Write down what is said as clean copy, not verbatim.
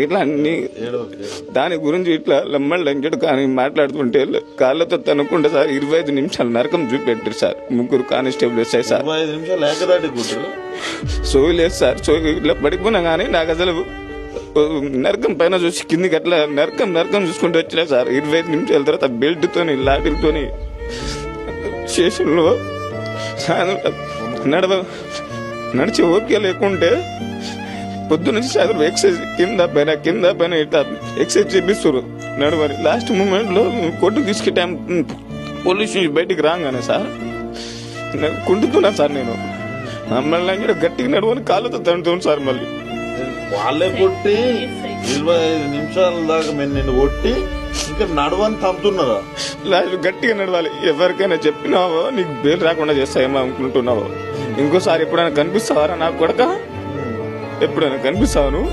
ఇట్లా అన్ని దాని గురించి ఇట్లా లమ్మళ్ళంజడు కానీ మాట్లాడుతుంటే కాళ్ళతో తనుకుంటే సార్ 25 నిమిషాలు నరకం చూపెట్టారు సార్. 3 కానిస్టేబుల్ వచ్చాయి సార్. 25 నిమిషాలు ఏకదాటి కూర్చోరు. సోయి లేదు సార్. సోయి ఇట్లా పడిపోయినా కానీ నాకు అసలు నరకం పైన చూసి కిందికి అట్లా నరకం చూసుకుంటూ వచ్చినా సార్. 25 నిమిషాల తర్వాత బెల్ట్ తోని లాఠీలతోని స్టేషన్లో నడిచి ఓకే లేకుంటే పొద్దునుంచి సాయంత్రం ఎక్సైజ్ కింద పైన ఇట్లా ఎక్సైజ్ చేపిస్తారు నడవని. లాస్ట్ మూమెంట్ లో కొట్టు తీసుకె పోలీస్ నుంచి బయటికి రాగానే సార్ కుంటున్నా సార్. నేను మళ్ళీ గట్టిగా నడవని కాళ్ళతో తండుతాను సార్. మళ్ళీ వాళ్ళే కొట్టి 25 నిమిషాల దాకా మేము నిన్ను కొట్టి ఇంకా నడవని తంపుతున్నారా? లాస్ట్ గట్టిగా నడవాలి. ఎవరికైనా చెప్పినావో నీకు బెయిల్ రాకుండా చేస్తాయేమో అనుకుంటున్నావో. ఇంకోసారి ఎప్పుడైనా కనిపిస్తావారా నాకు కొడక? ఎప్పుడైనా కనిపిస్తావు నువ్వు?